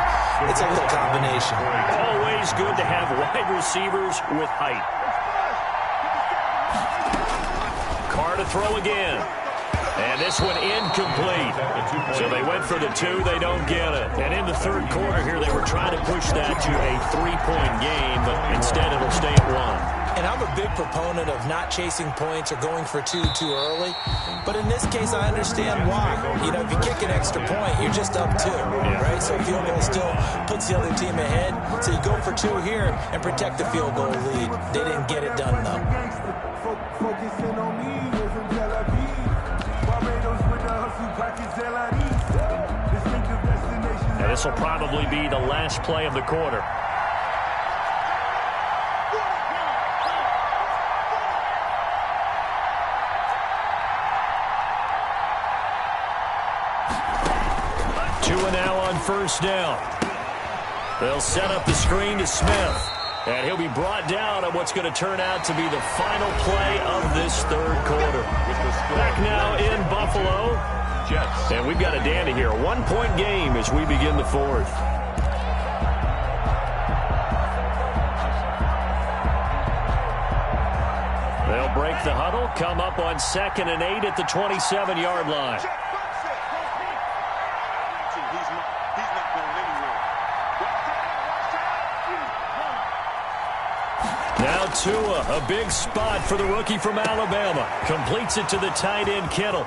It's a little combination. Always good to have wide receivers with height. Carr to throw again. And this one incomplete. So they went for the 2. They don't get it. And in the 3rd quarter here, they were trying to push that to a 3-point game, but instead it'll stay at 1. And I'm a big proponent of not chasing points or going for 2 too early. But in this case, I understand why. You know, if you kick an extra point, you're just up 2, right? So field goal still puts the other team ahead. So you go for 2 here and protect the field goal lead. They didn't get it done, though. And this will probably be the last play of the quarter. Now on first down. They'll set up the screen to Smith. And he'll be brought down on what's going to turn out to be the final play of this third quarter. Back now in Buffalo. Jets. And we've got a dandy here. 1-point game as we begin the fourth. They'll break the huddle, come up on 2nd and 8 at the 27-yard line. Now Tua, a big spot for the rookie from Alabama. Completes it to the tight end, Kittle.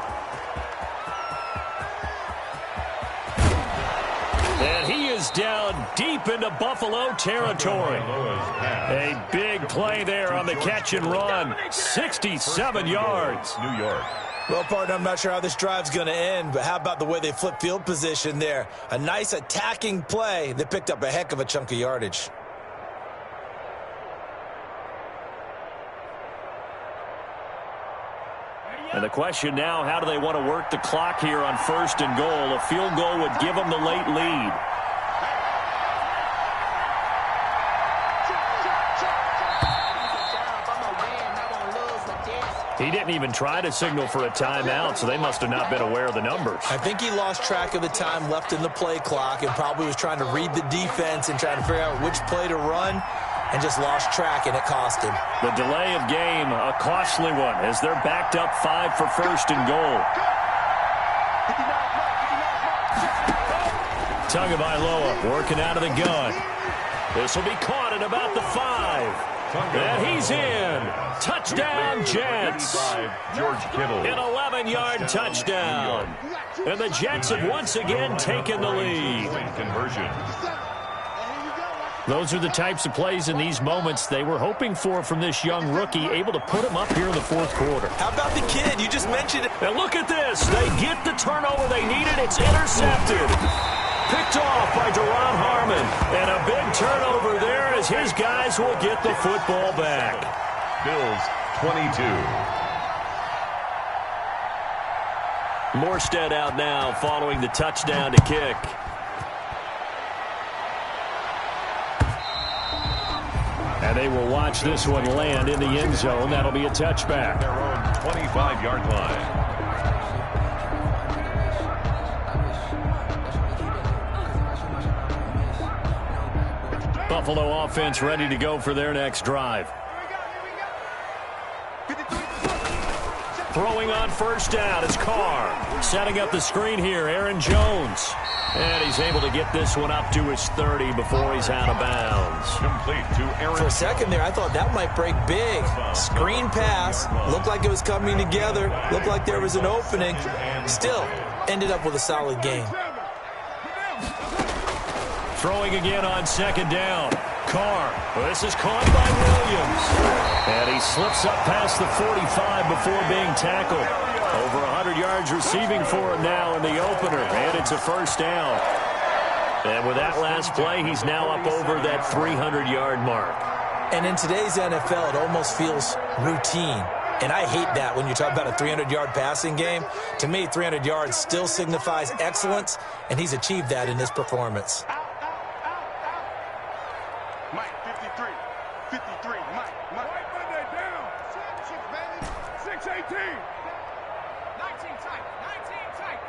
And he is down deep into Buffalo territory. A big play there on the catch and run. 67 yards. New York. Well, partner, I'm not sure how this drive's going to end, but how about the way they flip field position there? A nice attacking play that picked up a heck of a chunk of yardage. And the question now, how do they want to work the clock here on 1st and goal? A field goal would give them the late lead. He didn't even try to signal for a timeout, so they must have not been aware of the numbers. I think he lost track of the time left in the play clock and probably was trying to read the defense and trying to figure out which play to run, and just lost track, and it cost him. The delay of game, a costly one, as they're backed up 5 for 1st and goal. Tagovailoa working out of the gun. This will be caught at about the 5. And he's in. Touchdown, Jets. George Kittle. An 11-yard touchdown. And the Jets have once again taken the lead. Conversion. Those are the types of plays in these moments they were hoping for from this young rookie, able to put him up here in the fourth quarter. How about the kid? You just mentioned it. And look at this. They get the turnover they needed. It's intercepted. Picked off by Duron Harmon. And a big turnover there as his guys will get the football back. Bills 22. Morstead out now following the touchdown to kick. And they will watch this one land in the end zone. That'll be a touchback. Their own 25-yard line. Buffalo offense ready to go for their next drive. Throwing on first down is Carr. Setting up the screen here, Aaron Jones. And he's able to get this one up to his 30 before he's out of bounds. Complete to Aaron. For a second there, I thought that might break big. Screen pass. Looked like it was coming together. Looked like there was an opening. Still, ended up with a solid game. Throwing again on second down. Carr. This is caught by Williams. And he slips up past the 45 before being tackled. Over 100 yards receiving for him now in the opener. And it's a first down. And with that last play, he's now up over that 300-yard mark. And in today's NFL, it almost feels routine. And I hate that when you talk about a 300-yard passing game. To me, 300 yards still signifies excellence, and he's achieved that in this performance. Mike, 53. 53, Mike. White Monday down. 6-18. 19 tight. 19 tight.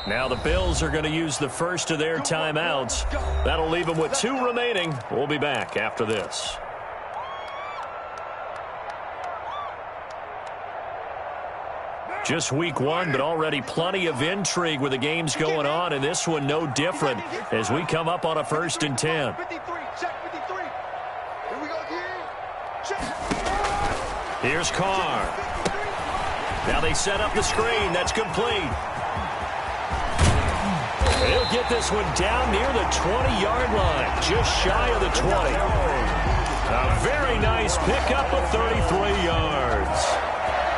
Now the Bills are going to use the first of their timeouts. That'll leave them with 2 remaining. We'll be back after this. Just week 1, but already plenty of intrigue with the games going on, and this one no different as we come up on a 1st and 10. 53, check 53. Here we go again. Check. Here's Carr. Now they set up the screen. That's complete. He'll get this one down near the 20-yard line, just shy of the 20. A very nice pickup of 33 yards.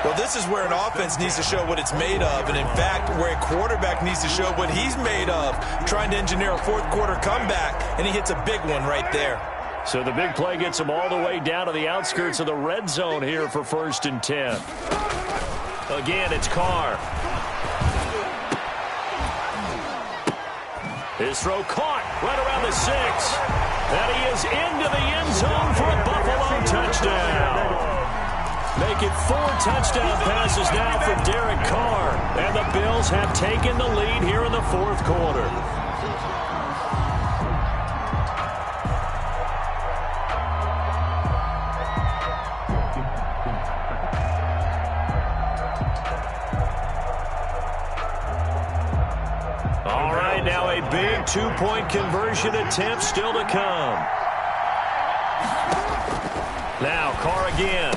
Well, this is where an offense needs to show what it's made of, and in fact, where a quarterback needs to show what he's made of, trying to engineer a fourth quarter comeback, and he hits a big one right there. So the big play gets them all the way down to the outskirts of the red zone here for 1st and 10. Again, it's Carr. His throw caught right around the 6. And he is into the end zone for a Buffalo touchdown. Make it 4 touchdown passes now for Derek Carr. And the Bills have taken the lead here in the 4th quarter. All right, now a big 2-point conversion attempt still to come. Now Carr again.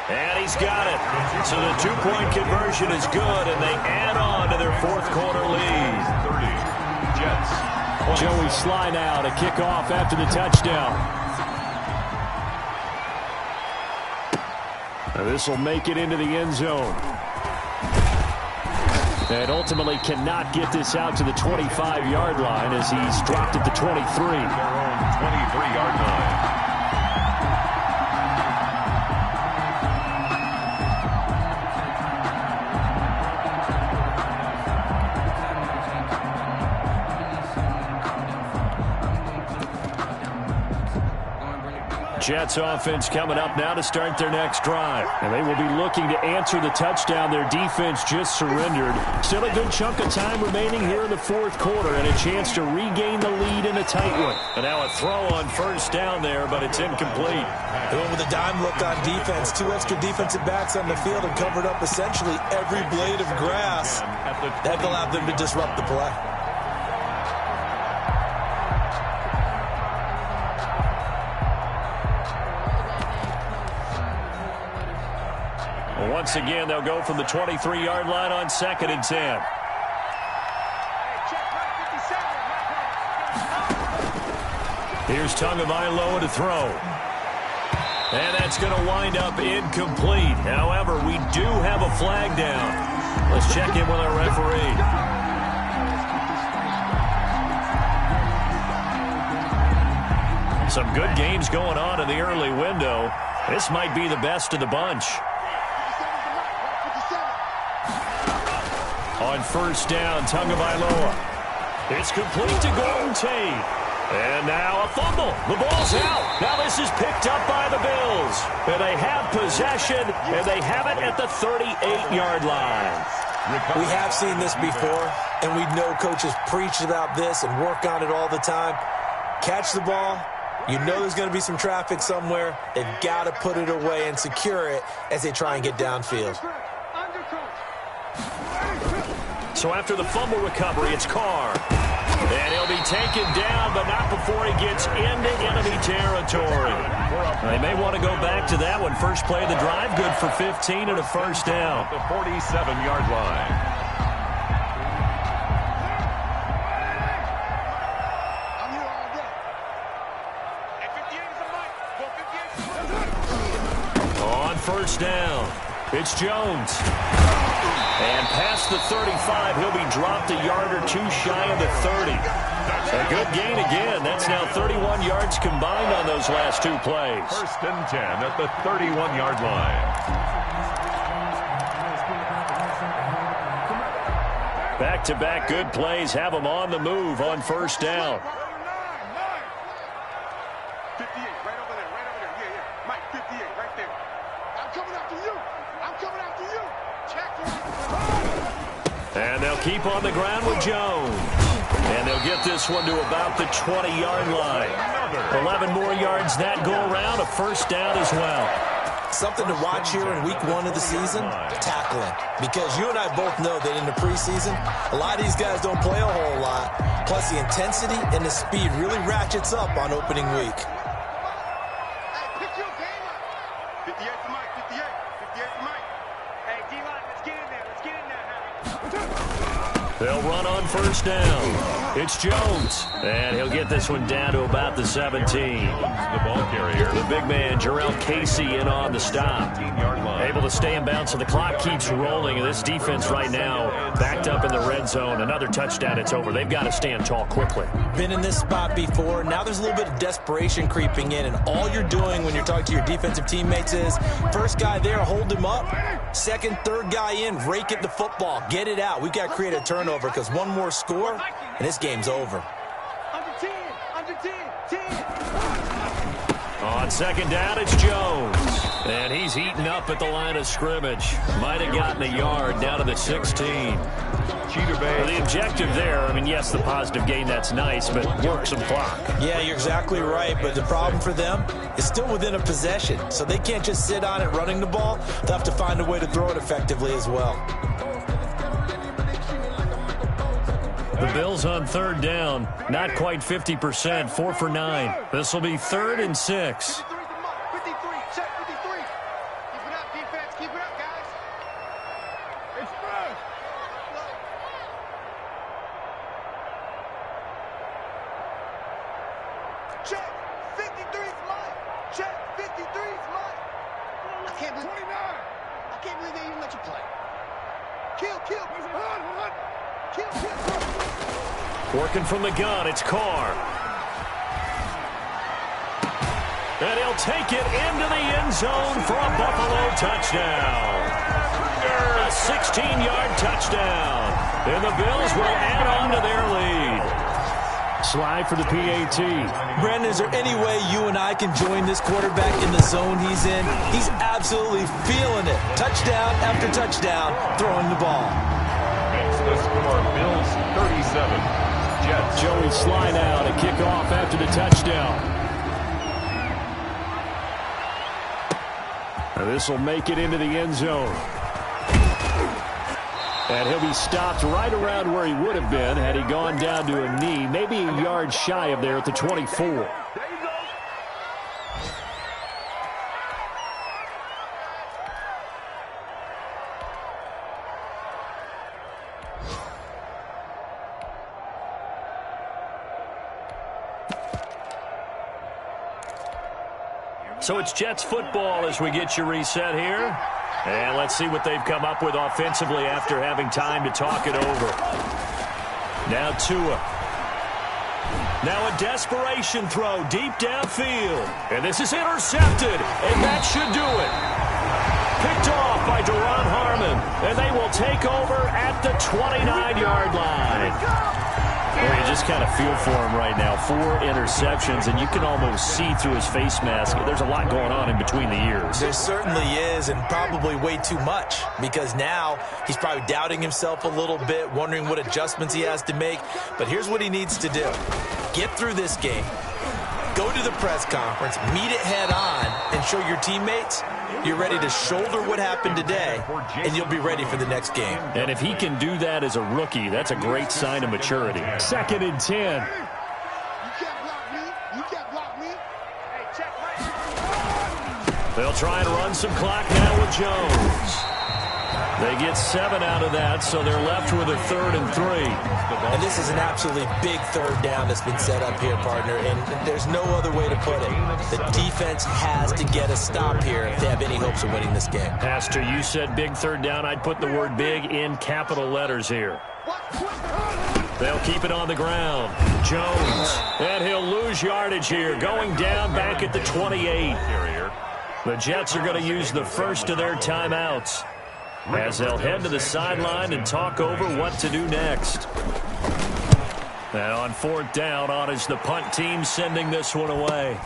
And he's got it. So the 2-point conversion is good, and they add on to their 4th quarter lead. 30, Jets. Joey Sly now to kick off after the touchdown. And this will make it into the end zone. And ultimately cannot get this out to the 25-yard line as he's dropped at the 23. Their own 23-yard line. Jets offense coming up now to start their next drive. And they will be looking to answer the touchdown their defense just surrendered. Still a good chunk of time remaining here in the 4th quarter and a chance to regain the lead in a tight one. And now a throw on 1st down there, but it's incomplete. They went with a dime look on defense. 2 extra defensive backs on the field and covered up essentially every blade of grass. That allowed them to disrupt the play. Once again, they'll go from the 23-yard line on 2nd and 10. Here's Tagovailoa to throw. And that's going to wind up incomplete. However, we do have a flag down. Let's check in with our referee. Some good games going on in the early window. This might be the best of the bunch. On 1st down, Tagovailoa. It's complete to Golden Tate. And now a fumble. The ball's out. Now this is picked up by the Bills. And they have possession, and they have it at the 38-yard line. We have seen this before, and we know coaches preach about this and work on it all the time. Catch the ball. You know there's going to be some traffic somewhere. They've got to put it away and secure it as they try and get downfield. So after the fumble recovery, it's Carr. And he'll be taken down, but not before he gets into enemy territory. They may want to go back to that one. First play of the drive, good for 15 and a 1st down. The 47-yard line. On 1st down, it's Jones. And past the 35, he'll be dropped a yard or 2 shy of the 30. A good gain again. That's now 31 yards combined on those last 2 plays. 1st and 10 at the 31-yard line. Back-to-back good plays have them on the move on 1st down. 58, right over there, right over there. Yeah, yeah. Mike, 58, right there. I'm coming after you. I'm coming after you. And they'll keep on the ground with Jones. And they'll get this one to about the 20-yard line. 11 more yards that go around, a 1st down as well. Something to watch here in week 1 of the season, tackling. Because you and I both know that in the preseason, a lot of these guys don't play a whole lot. Plus the intensity and the speed really ratchets up on opening week. Hey, pick your game up. 58 for Mike, 58. 58 for Mike. Hey, D-line, let's get in there. Let's get in there, Harry. They'll run on first down. It's Jones. And he'll get this one down to about the 17. The ball carrier. The big man, Jarrell Casey, in on the stop. 15-yard line. Able to stay in bounds, so the clock keeps rolling. And this defense right now backed up in the red zone. Another touchdown, it's over. They've got to stand tall quickly. Been in this spot before. Now there's a little bit of desperation creeping in. And all you're doing when you're talking to your defensive teammates is, first guy there, hold him up. Second, third guy in, rake at the football. Get it out. We've got to create a turnover because one more score, and this game's over. Under 10, under 10, 10. On second down, it's Jones. And he's heating up at the line of scrimmage. Might have gotten a yard down to the 16. Well, the objective there, I mean, yes, the positive gain, that's nice, but work some clock. Yeah, you're exactly right, but the problem for them is still within a possession, so they can't just sit on it running the ball. They'll have to find a way to throw it effectively as well. The Bills on third down, not quite 50%, 4 for 9. This will be 3rd and 6. 53, check 53. Keep it up, defense. Keep it up, guys. It's first. Check 53's mine. Check 53's mine. I can't believe 29. I can't believe they even let you play. Kill. Run. Kill. Working from the gun, it's Carr. And he'll take it into the end zone for a Buffalo touchdown. A 16-yard touchdown. And the Bills will add on to their lead. Slide for the PAT. Brandon, is there any way you and I can join this quarterback in the zone he's in? He's absolutely feeling it. Touchdown after touchdown, throwing the ball. Makes the score Bills 37. Jets. Joey slide out and kick off after the touchdown. And this will make it into the end zone. And he'll be stopped right around where he would have been had he gone down to a knee, maybe a yard shy of there at the 24. So it's Jets football as we get you reset here. And let's see what they've come up with offensively after having time to talk it over. Now Tua. Now a desperation throw deep downfield. And this is intercepted. And that should do it. Picked off by Duron Harmon. And they will take over at the 29-yard line. Well, you just kind of feel for him right now. 4 interceptions, and you can almost see through his face mask. There's a lot going on in between the ears. There certainly is, and probably way too much, because now he's probably doubting himself a little bit, wondering what adjustments he has to make. But here's what he needs to do. Get through this game. Go to the press conference, meet it head on, and show your teammates you're ready to shoulder what happened today, and you'll be ready for the next game. And if he can do that as a rookie, that's a great sign of maturity. 2nd and 10. You can't block me. You can't block me. Hey, check right. They'll try and run some clock now with Jones. They get 7 out of that, so they're left with a 3rd and 3. And this is an absolutely big third down that's been set up here, partner, and there's no other way to put it. The defense has to get a stop here if they have any hopes of winning this game. Pastor, you said big third down. I'd put the word big in capital letters here. They'll keep it on the ground. Jones, and he'll lose yardage here, going down back at the 28. The Jets are going to use the first of their timeouts as they'll head to the sideline and talk over what to do next. Now on 4th down, on is the punt team sending this one away.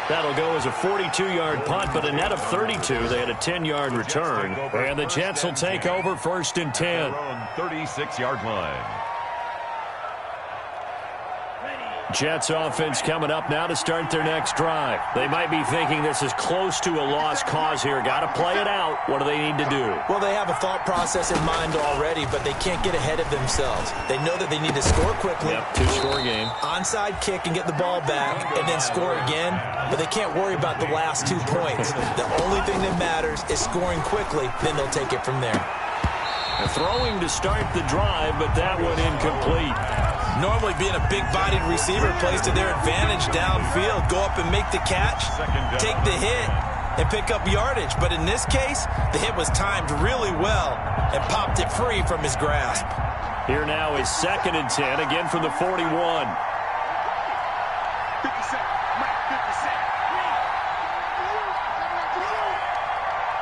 That'll go as a 42-yard punt, but a net of 32. They had a 10-yard return. And the Jets will take over 1st and 10. 36-yard line. Jets offense coming up now to start their next drive. They might be thinking this is close to a lost cause here. Got to play it out. What do they need to do? Well, they have a thought process in mind already, but they can't get ahead of themselves. They know that they need to score quickly. Yep, two-score game. Onside kick and get the ball back and then score again, but they can't worry about the last 2 points. The only thing that matters is scoring quickly, then they'll take it from there. Throwing to start the drive, but that one incomplete. Normally being a big-bodied receiver plays to their advantage downfield. Go up and make the catch, take the hit, and pick up yardage. But in this case, the hit was timed really well and popped it free from his grasp. Here now is 2nd and 10, again from the 41. 50 seconds. Mike, 50 seconds.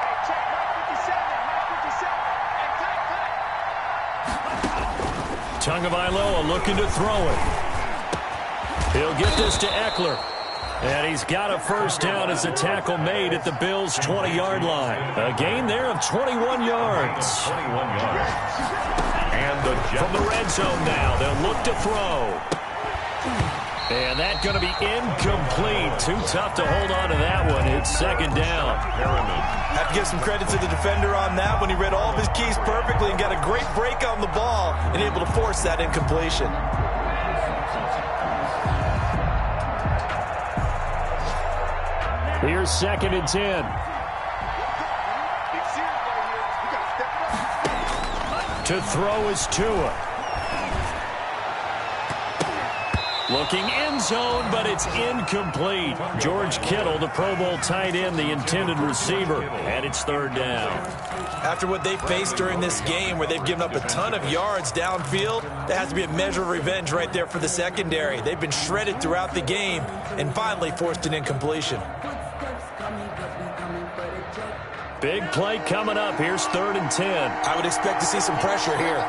Hey, check, Mike 57. Mike 57. Hey, cut. Tagovailoa looking to throw it. He'll get this to Eckler. And he's got a first down as the tackle made at the Bills' 20-yard line. A gain there of 21 yards. 21 yards. And the Jets. From the red zone now, they'll look to throw. And that's going to be incomplete. Too tough to hold on to that one. It's 2nd down. Have to give some credit to the defender on that when he read all of his keys perfectly and got a great break on the ball and able to force that incompletion. Here's 2nd and 10. To throw is Tua. Looking end zone, but it's incomplete. George Kittle, the Pro Bowl tight end, the intended receiver, and it's 3rd down. After what they faced during this game where they've given up a ton of yards downfield, that has to be a measure of revenge right there for the secondary. They've been shredded throughout the game and finally forced an incompletion. Big play coming up. Here's 3rd and 10. I would expect to see some pressure here.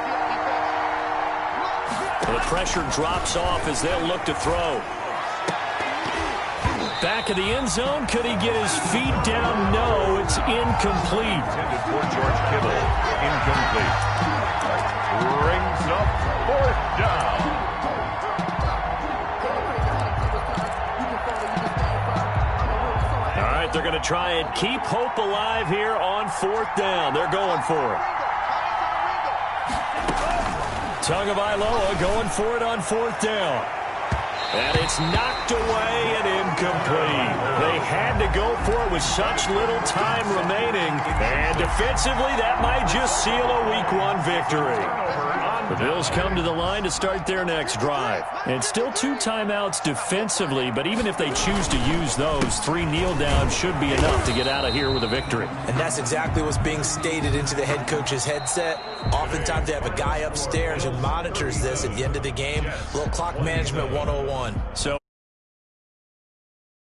The pressure drops off as they'll look to throw. Back of the end zone. Could he get his feet down? No, it's incomplete. Intended for George Kittle. Incomplete. Brings up 4th down. All right, they're going to try and keep hope alive here on 4th down. They're going for it. Tagovailoa going for it on 4th down. And it's knocked away and incomplete. They had to go for it with such little time remaining. And defensively, that might just seal a Week 1 victory. The Bills come to the line to start their next drive. And still 2 timeouts defensively, but even if they choose to use those, 3 kneel downs should be enough to get out of here with a victory. And that's exactly what's being stated into the head coach's headset. Oftentimes they have a guy upstairs who monitors this at the end of the game. A little clock management 101. So